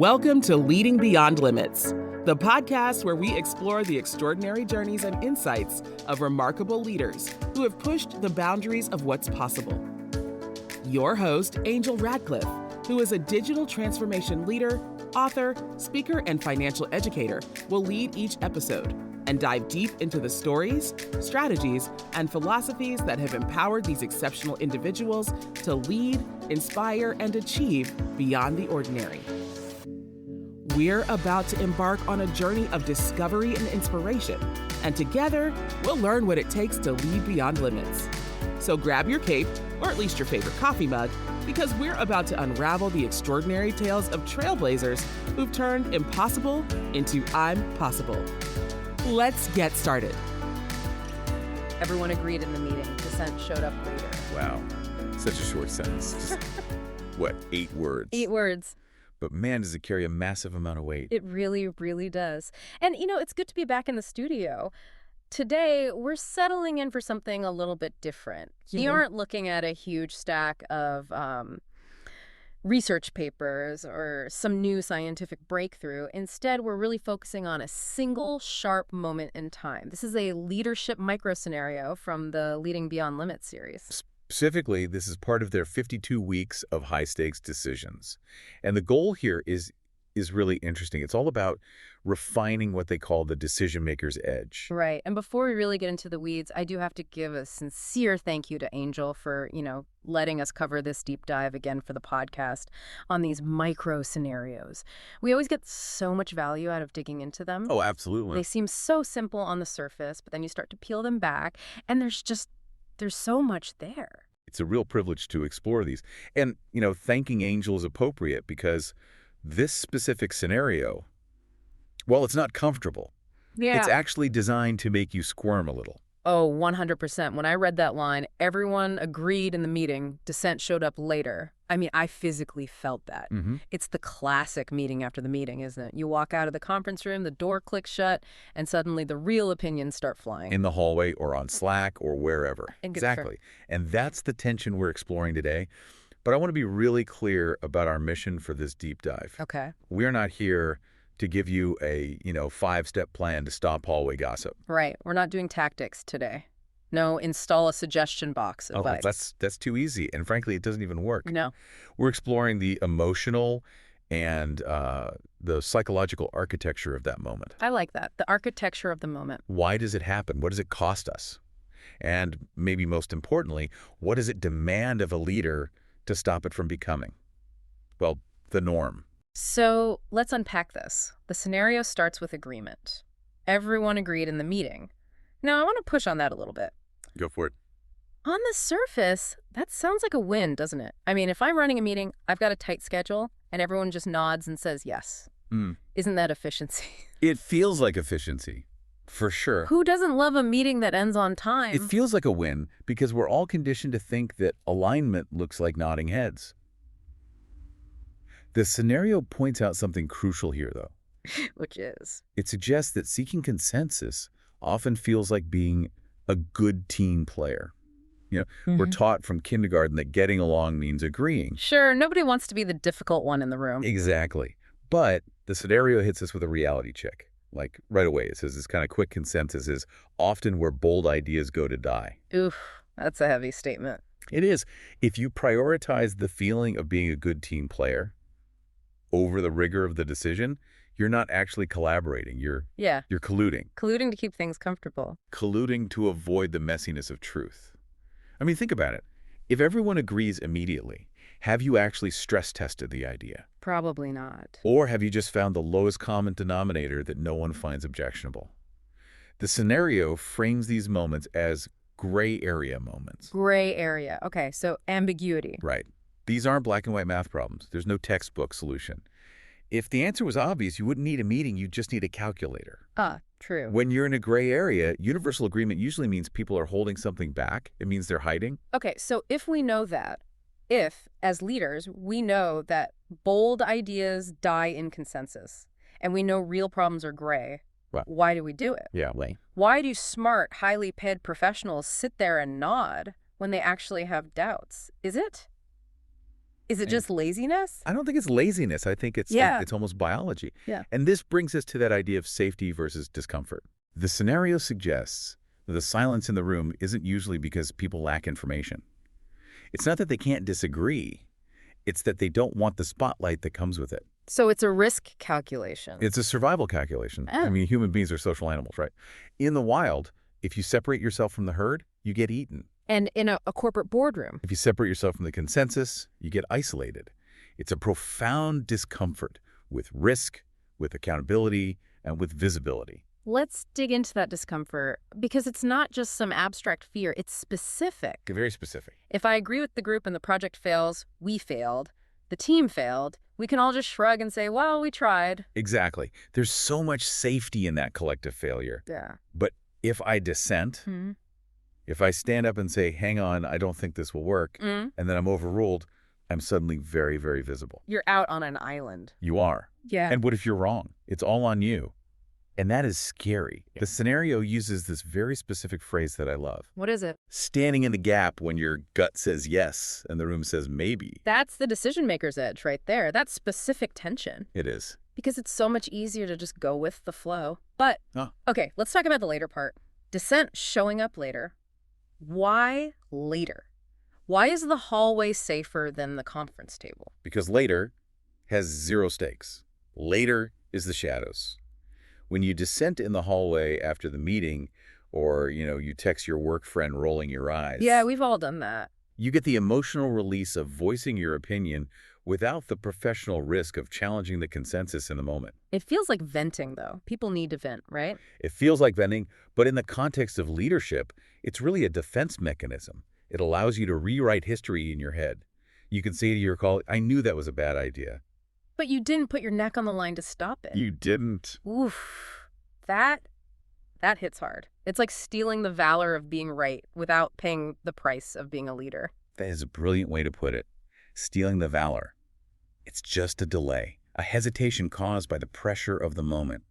Welcome to Leading Beyond Limits, the podcast where we explore the extraordinary journeys and insights of remarkable leaders who have pushed the boundaries of what's possible. Your host, Angel Radcliffe, who is a digital transformation leader, author, speaker, and financial educator, will lead each episode and dive deep into the stories, strategies, and philosophies that have empowered these exceptional individuals to lead, inspire, and achieve beyond the ordinary. We're about to embark on a journey of discovery and inspiration, and together, we'll learn what it takes to lead beyond limits. So grab your cape, or at least your favorite coffee mug, because we're about to unravel the extraordinary tales of trailblazers who've turned impossible into I'm possible. Let's get started. Everyone agreed in the meeting. Dissent showed up later. Wow. Such a short sentence. Just, what, 8 words? 8 words. But man, does it carry a massive amount of weight. It really, really does. And, it's good to be back in the studio. Today, we're settling in for something a little bit different. We aren't looking at a huge stack of research papers or some new scientific breakthrough. Instead, we're really focusing on a single sharp moment in time. This is a leadership micro-scenario from the Leading Beyond Limits series. Specifically, this is part of their 52 weeks of high-stakes decisions. And the goal here is really interesting. It's all about refining what they call the decision-maker's edge. Right. And before we really get into the weeds, I do have to give a sincere thank you to Angel for, letting us cover this deep dive again for the podcast on these micro scenarios. We always get so much value out of digging into them. Oh, absolutely. They seem so simple on the surface, but then you start to peel them back, and there's so much there. It's a real privilege to explore these. And, thanking Angel is appropriate because this specific scenario, well, it's not comfortable. Yeah. It's actually designed to make you squirm a little. Oh, 100%. When I read that line, everyone agreed in the meeting. Dissent showed up later. I physically felt that. Mm-hmm. It's the classic meeting after the meeting, isn't it? You walk out of the conference room, the door clicks shut, and suddenly the real opinions start flying. In the hallway or on Slack or wherever. Exactly. And that's the tension we're exploring today. But I want to be really clear about our mission for this deep dive. Okay. We're not here to give you a, 5-step plan to stop hallway gossip. Right. We're not doing tactics today. No, install a suggestion box advice. That's too easy. And frankly, it doesn't even work. No. We're exploring the emotional and the psychological architecture of that moment. I like that. The architecture of the moment. Why does it happen? What does it cost us? And maybe most importantly, what does it demand of a leader to stop it from becoming, well, the norm? So let's unpack this. The scenario starts with agreement. Everyone agreed in the meeting. Now, I want to push on that a little bit. Go for it. On the surface, that sounds like a win, doesn't it? If I'm running a meeting, I've got a tight schedule, and everyone just nods and says yes. Isn't that efficiency? It feels like efficiency, for sure. Who doesn't love a meeting that ends on time? It feels like a win because we're all conditioned to think that alignment looks like nodding heads. The scenario points out something crucial here, though. Which is? It suggests that seeking consensus often feels like being a good team player. We're taught from kindergarten that getting along means agreeing. Sure, nobody wants to be the difficult one in the room. Exactly. But the scenario hits us with a reality check. Like right away, it says this kind of quick consensus is often where bold ideas go to die. Oof, that's a heavy statement. It is. If you prioritize the feeling of being a good team player over the rigor of the decision, you're not actually collaborating. You're colluding. Colluding to keep things comfortable. Colluding to avoid the messiness of truth. Think about it. If everyone agrees immediately, have you actually stress tested the idea? Probably not. Or have you just found the lowest common denominator that no one finds objectionable? The scenario frames these moments as gray area moments. Gray area. Okay, so ambiguity. Right. These aren't black and white math problems. There's no textbook solution. If the answer was obvious, you wouldn't need a meeting. You'd just need a calculator. True. When you're in a gray area, universal agreement usually means people are holding something back. It means they're hiding. Okay, so if we know that, as leaders, we know that bold ideas die in consensus, and we know real problems are gray, Right. Why do we do it? Yeah. Why do smart, highly paid professionals sit there and nod when they actually have doubts? Is it Is it just laziness? I don't think it's laziness. I think it's almost biology. Yeah. And this brings us to that idea of safety versus discomfort. The scenario suggests that the silence in the room isn't usually because people lack information. It's not that they can't disagree. It's that they don't want the spotlight that comes with it. So it's a risk calculation. It's a survival calculation. I mean, human beings are social animals, right? In the wild, if you separate yourself from the herd, you get eaten. And in a corporate boardroom. If you separate yourself from the consensus, you get isolated. It's a profound discomfort with risk, with accountability, and with visibility. Let's dig into that discomfort, because it's not just some abstract fear, it's specific. Very specific. If I agree with the group and the project fails, we failed, the team failed, we can all just shrug and say, well, we tried. Exactly. There's so much safety in that collective failure. Yeah. But if I dissent, if I stand up and say, hang on, I don't think this will work, and then I'm overruled, I'm suddenly very, very visible. You're out on an island. You are. Yeah. And what if you're wrong? It's all on you. And that is scary. Yeah. The scenario uses this very specific phrase that I love. What is it? Standing in the gap when your gut says yes and the room says maybe. That's the decision maker's edge right there. That's specific tension. It is. Because it's so much easier to just go with the flow. But, okay, let's talk about the later part. Dissent showing up later. Why later? Why is the hallway safer than the conference table? Because later has zero stakes. Later is the shadows. When you dissent in the hallway after the meeting, or, you text your work friend rolling your eyes. Yeah, we've all done that. You get the emotional release of voicing your opinion without the professional risk of challenging the consensus in the moment. It feels like venting, though. People need to vent, right? It feels like venting, but in the context of leadership, it's really a defense mechanism. It allows you to rewrite history in your head. You can say to your colleague, I knew that was a bad idea. But you didn't put your neck on the line to stop it. You didn't. Oof. That hits hard. It's like stealing the valor of being right without paying the price of being a leader. That is a brilliant way to put it. Stealing the valor. It's just a delay, a hesitation caused by the pressure of the moment.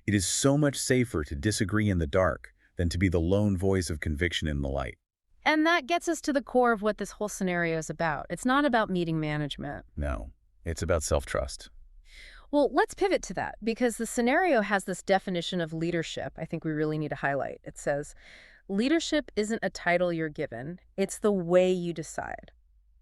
It is so much safer to disagree in the dark than to be the lone voice of conviction in the light. And that gets us to the core of what this whole scenario is about. It's not about meeting management. No, it's about self-trust. Well, let's pivot to that, because the scenario has this definition of leadership I think we really need to highlight. It says, leadership isn't a title you're given, it's the way you decide.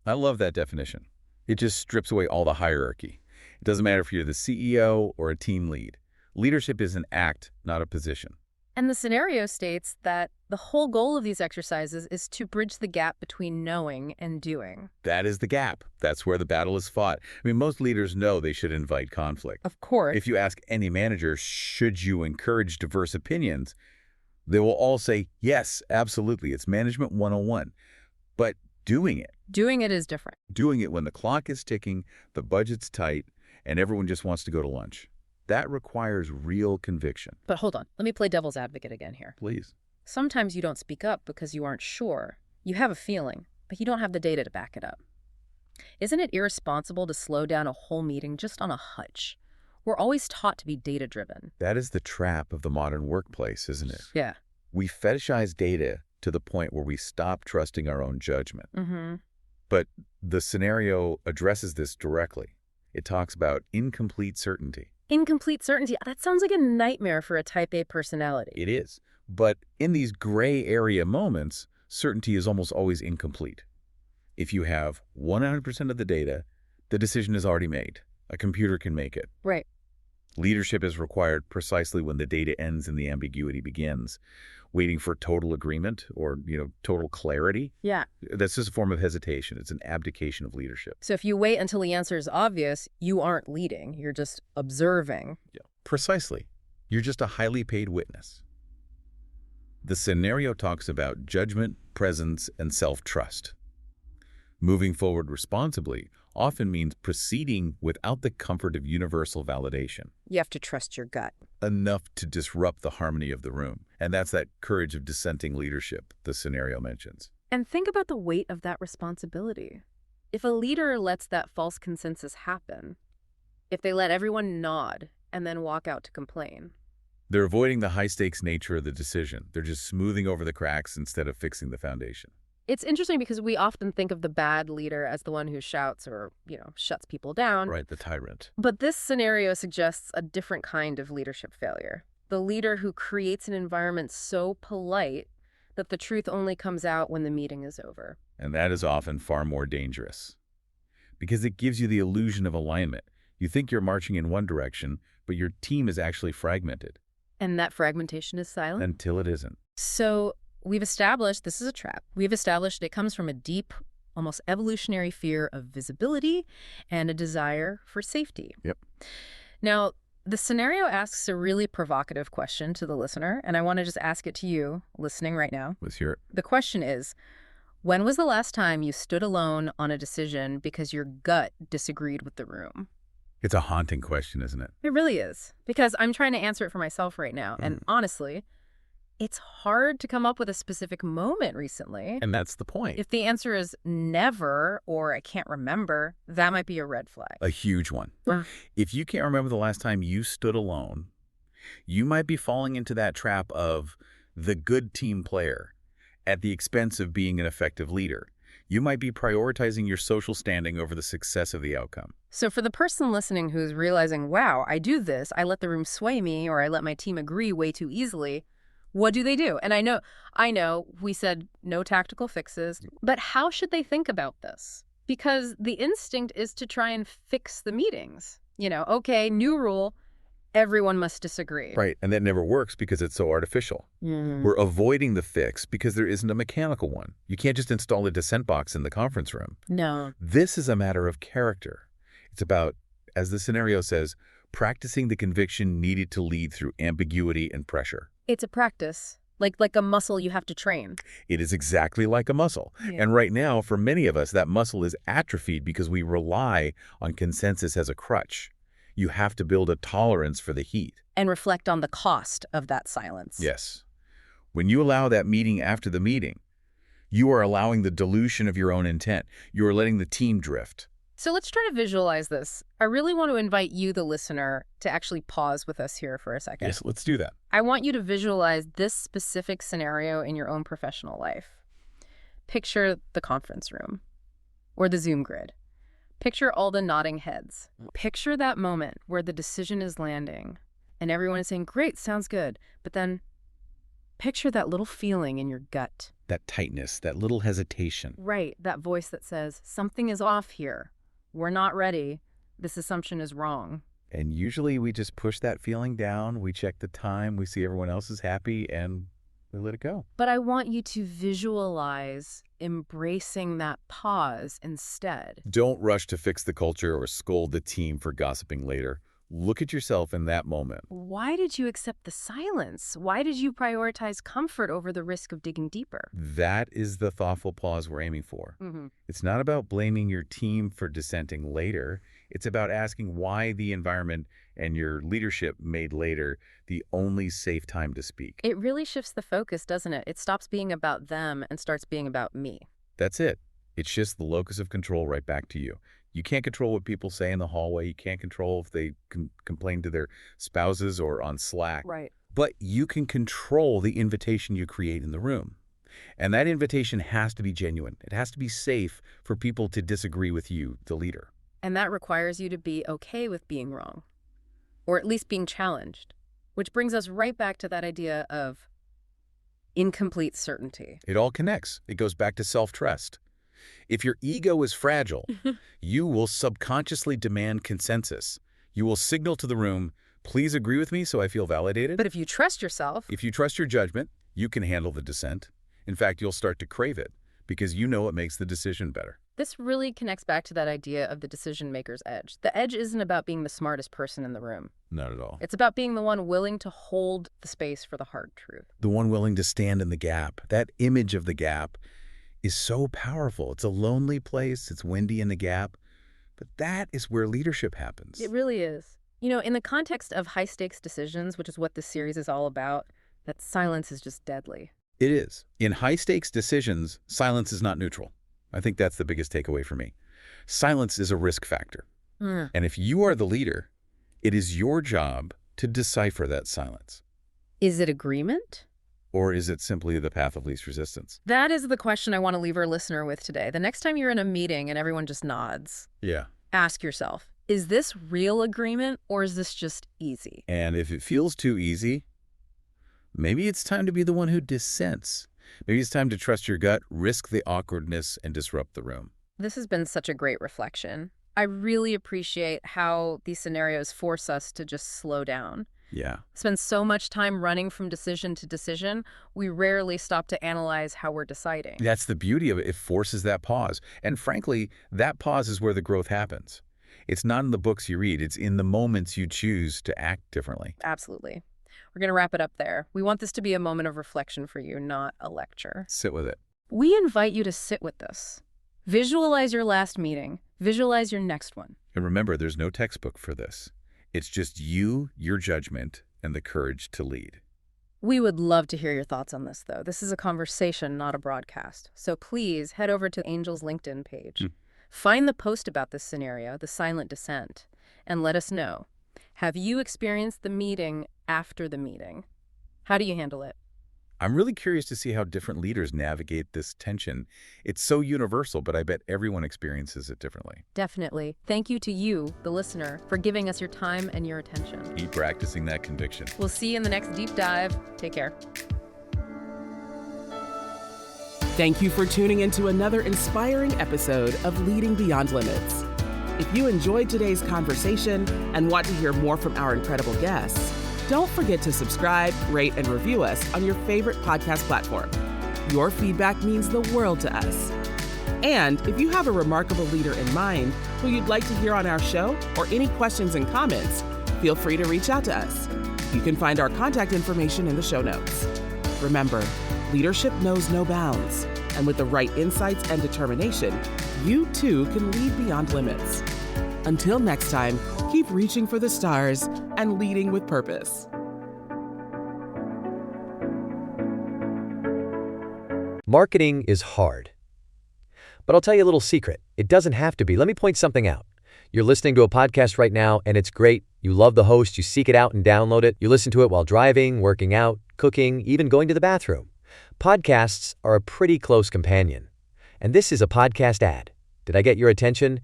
I love that definition. It just strips away all the hierarchy. It doesn't matter if you're the CEO or a team lead. Leadership is an act, not a position. And the scenario states that the whole goal of these exercises is to bridge the gap between knowing and doing. That is the gap. That's where the battle is fought. I mean, most leaders know they should invite conflict. Of course. If you ask any manager, should you encourage diverse opinions, they will all say, yes, absolutely. It's management 101. But doing it is different. Doing it when the clock is ticking, the budget's tight, and everyone just wants to go to lunch. That requires real conviction. But hold on. Let me play devil's advocate again here. Please. Sometimes you don't speak up because you aren't sure. You have a feeling, but you don't have the data to back it up. Isn't it irresponsible to slow down a whole meeting just on a hunch? We're always taught to be data-driven. That is the trap of the modern workplace, isn't it? Yeah. We fetishize data to the point where we stop trusting our own judgment. Mm-hmm. But the scenario addresses this directly. It talks about incomplete certainty. Incomplete certainty. That sounds like a nightmare for a type A personality. It is. But in these gray area moments, certainty is almost always incomplete. If you have 100% of the data, the decision is already made. A computer can make it. Right. Leadership is required precisely when the data ends and the ambiguity begins. Waiting for total agreement or, total clarity. Yeah. That's just a form of hesitation. It's an abdication of leadership. So if you wait until the answer is obvious, you aren't leading. You're just observing. Yeah. Precisely. You're just a highly paid witness. The scenario talks about judgment, presence, and self-trust. Moving forward responsibly often means proceeding without the comfort of universal validation. You have to trust your gut. Enough to disrupt the harmony of the room. And that's that courage of dissenting leadership the scenario mentions. And think about the weight of that responsibility. If a leader lets that false consensus happen, if they let everyone nod and then walk out to complain. They're avoiding the high-stakes nature of the decision. They're just smoothing over the cracks instead of fixing the foundation. It's interesting because we often think of the bad leader as the one who shouts or, shuts people down. Right, the tyrant. But this scenario suggests a different kind of leadership failure. The leader who creates an environment so polite that the truth only comes out when the meeting is over. And that is often far more dangerous because it gives you the illusion of alignment. You think you're marching in one direction, but your team is actually fragmented. And that fragmentation is silent? Until it isn't. So we've established this is a trap. We've established it comes from a deep, almost evolutionary fear of visibility and a desire for safety. Yep. Now, the scenario asks a really provocative question to the listener, and I want to just ask it to you listening right now. Let's hear it. The question is, when was the last time you stood alone on a decision because your gut disagreed with the room? It's a haunting question, isn't it? It really is, because I'm trying to answer it for myself right now. And honestly, it's hard to come up with a specific moment recently. And that's the point. If the answer is never or I can't remember, that might be a red flag. A huge one. If you can't remember the last time you stood alone, you might be falling into that trap of the good team player at the expense of being an effective leader. You might be prioritizing your social standing over the success of the outcome. So for the person listening who's realizing, wow, I do this, I let the room sway me, or I let my team agree way too easily, what do they do? And I know we said no tactical fixes, but how should they think about this? Because the instinct is to try and fix the meetings. Okay, new rule, everyone must disagree. Right, and that never works because it's so artificial. We're avoiding the fix because there isn't a mechanical one. You can't just install a dissent box in the conference room. No. This is a matter of character. It's about, as the scenario says, practicing the conviction needed to lead through ambiguity and pressure. It's a practice, like a muscle you have to train. It is exactly like a muscle. Yeah. And right now, for many of us, that muscle is atrophied because we rely on consensus as a crutch. You have to build a tolerance for the heat. And reflect on the cost of that silence. Yes. When you allow that meeting after the meeting, you are allowing the dilution of your own intent. You are letting the team drift. So let's try to visualize this. I really want to invite you, the listener, to actually pause with us here for a second. Yes, let's do that. I want you to visualize this specific scenario in your own professional life. Picture the conference room or the Zoom grid. Picture all the nodding heads. Picture that moment where the decision is landing and everyone is saying, great, sounds good. But then picture that little feeling in your gut. That tightness, that little hesitation. Right, that voice that says, something is off here. We're not ready. This assumption is wrong. And usually we just push that feeling down. We check the time. We see everyone else is happy and we let it go. But I want you to visualize embracing that pause instead. Don't rush to fix the culture or scold the team for gossiping later. Look at yourself in that moment. Why did you accept the silence? Why did you prioritize comfort over the risk of digging deeper? That is the thoughtful pause we're aiming for. It's not about blaming your team for dissenting later. It's about asking why the environment and your leadership made later the only safe time to speak. It really shifts the focus, doesn't it? It stops being about them and starts being about me. That's it. It shifts the locus of control right back to you. You can't control what people say in the hallway. You can't control if they complain to their spouses or on Slack. Right. But you can control the invitation you create in the room. And that invitation has to be genuine. It has to be safe for people to disagree with you, the leader. And that requires you to be okay with being wrong, or at least being challenged, which brings us right back to that idea of incomplete certainty. It all connects. It goes back to self-trust. If your ego is fragile, you will subconsciously demand consensus. You will signal to the room, please agree with me so I feel validated. But if you trust yourself... If you trust your judgment, you can handle the dissent. In fact, you'll start to crave it because you know it makes the decision better. This really connects back to that idea of the decision maker's edge. The edge isn't about being the smartest person in the room. Not at all. It's about being the one willing to hold the space for the hard truth. The one willing to stand in the gap. That image of the gap is so powerful. It's a lonely place. It's windy in the gap. But that is where leadership happens. It really is. In the context of high-stakes decisions, which is what this series is all about, that silence is just deadly. It is. In high-stakes decisions, silence is not neutral. I think that's the biggest takeaway for me. Silence is a risk factor. And if you are the leader, it is your job to decipher that silence. Is it agreement? Or is it simply the path of least resistance? That is the question I want to leave our listener with today. The next time you're in a meeting and everyone just nods, Yeah. ask yourself, is this real agreement or is this just easy? And if it feels too easy, maybe it's time to be the one who dissents. Maybe it's time to trust your gut, risk the awkwardness, and disrupt the room. This has been such a great reflection. I really appreciate how these scenarios force us to just slow down. Yeah. Spend so much time running from decision to decision, we rarely stop to analyze how we're deciding. That's the beauty of it. It forces that pause. And frankly, that pause is where the growth happens. It's not in the books you read. It's in the moments you choose to act differently. Absolutely. We're going to wrap it up there. We want this to be a moment of reflection for you, not a lecture. Sit with it. We invite you to sit with this. Visualize your last meeting. Visualize your next one. And remember, there's no textbook for this. It's just you, your judgment, and the courage to lead. We would love to hear your thoughts on this, though. This is a conversation, not a broadcast. So please head over to Angel's LinkedIn page. Find the post about this scenario, the silent dissent, and let us know. Have you experienced the meeting after the meeting? How do you handle it? I'm really curious to see how different leaders navigate this tension. It's so universal, but I bet everyone experiences it differently. Definitely. Thank you to you, the listener, for giving us your time and your attention. Keep practicing that conviction. We'll see you in the next deep dive. Take care. Thank you for tuning into another inspiring episode of Leading Beyond Limits. If you enjoyed today's conversation and want to hear more from our incredible guests, don't forget to subscribe, rate, and review us on your favorite podcast platform. Your feedback means the world to us. And if you have a remarkable leader in mind who you'd like to hear on our show or any questions and comments, feel free to reach out to us. You can find our contact information in the show notes. Remember, leadership knows no bounds. And with the right insights and determination, you too can lead beyond limits. Until next time, keep reaching for the stars and leading with purpose. Marketing is hard. But I'll tell you a little secret. It doesn't have to be. Let me point something out. You're listening to a podcast right now, and it's great. You love the host. You seek it out and download it. You listen to it while driving, working out, cooking, even going to the bathroom. Podcasts are a pretty close companion. And this is a podcast ad. Did I get your attention?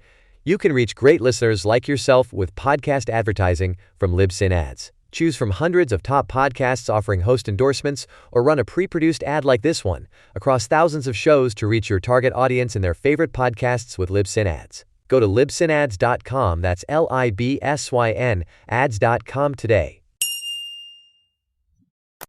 You can reach great listeners like yourself with podcast advertising from Libsyn Ads. Choose from hundreds of top podcasts offering host endorsements, or run a pre-produced ad like this one across thousands of shows to reach your target audience and their favorite podcasts with Libsyn Ads. Go to libsynads.com, that's Libsyn, ads.com today.